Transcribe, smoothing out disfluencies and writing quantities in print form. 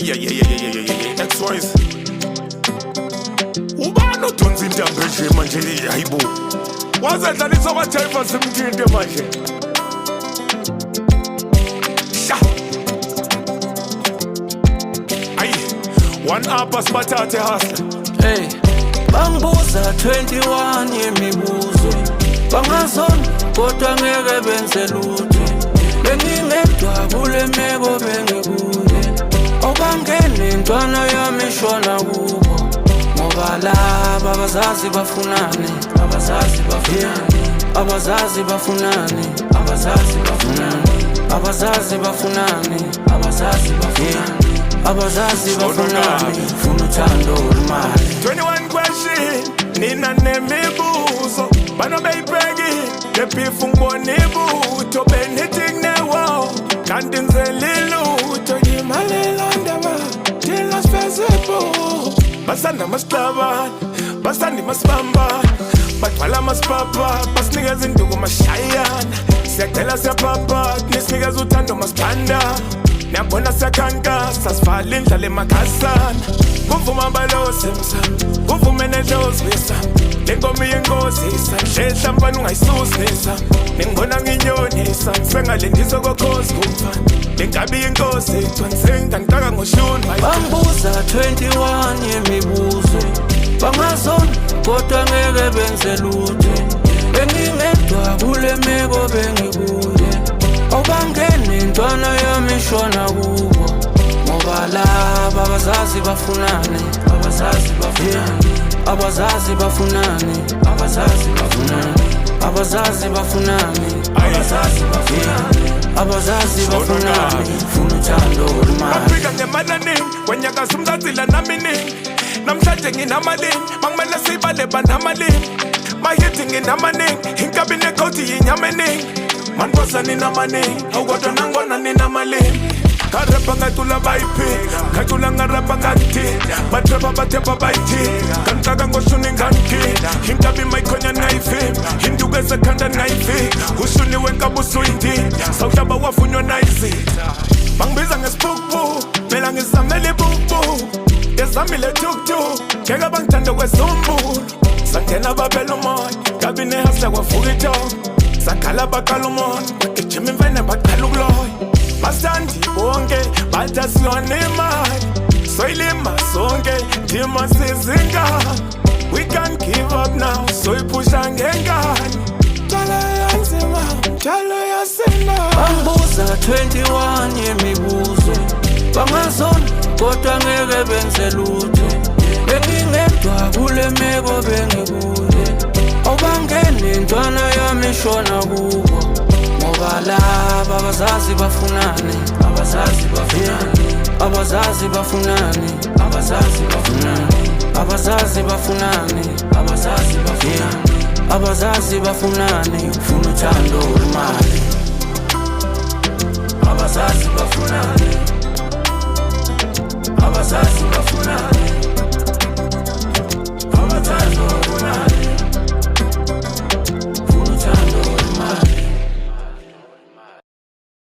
Ex-wise ubani udonsa intambo nje manje hayibo wazadlalisa abathayifas emthinte manje sha ayi one up asibathathe hasla hey bangibuza 21 yemibuzo bangazona kodwa ngeke benze lutho bengingedwa kule meko bengikuye obangene intwana yami shona kubo ngoba laba abazazi bafunani abazazi bafunani abazazi bafunani abazazi bafunani abazazi bafunani abazazi bafunani abazazi bafunani funa uthando olumali 21 question nina nemibuzo bano beyibheki lebifu ngibona ibutho benithing newo kanti nzelilutho yimalelondaba thina sifezepho basanda masicabana basanda masibambana bagcwala masipapa basinikeza induku mashayana siyacela siyapapa nisinikeza uthando masiphanda niyabona siyakhankasa sivala indlala emakhasana kuvuma balose msam kuvume nedlozi wesam lenkomo yenkozisa njehlambani ungayisusa ningibona nginyonisa sengalendisa kokhozi kumfana lengabi yenkosi icwanisenganitaka ngoshuni bangibuza 21 yemibuzo bangazona kodwa ngeke benze lutho bengingedwa kule meko bengikuye obangene intwana yami shona kubo ngoba laba abazazi bafunani abazazi bafunani abazazi bafunani abazazi bafunani abazazi bafunani abazazi bafunani abazazi bafunani funa uthando olumali bafika ngemanani kwenyakaza umzazila naminingi namhlanje nginamalini mangimele siyibale banamalini mayithi nginamaningi inkabi nekhoti yinyama eningi manikosa ninamaningi awukodwa nangibona ninamalini karapa ngatula bayiphika ngatula ngarapa ngakuthina batrapa bathepa bayithika kanixaka ngoshuni ngangikhina inkabi mayikhonya nayivimba induku esekhanda nayivika ushuni wenkabi usuyindini sawuhlaba wavunywa nayizitha bangibiza ngesibukbuku phela ngizamele ibukbuku ngezamile tuktuk ngeke bangithande kwezumbulo sangena babela umoya kabi nehasla kwavuka ithoko sakhala baqala umoya bagijima imfene baqala ukuloya basandi bonke bathi asiyona imali soyilima sonke thima sizingane we can't give up now soyiphusha ngengane njalo yanzima njalo yasina bangibuza 21 yemibuzo bangazona kodwa ngeke benze lutho bengingedwa kule meko bengikuye obangene intwana yami shona kubo ngoba laba abazazi bafunani abazazi bafunani abazazi bafunani abazazi bafunani abazazi bafunani abazazi bafunani abazazi bafunani funa uthando olumali abazazi bafunani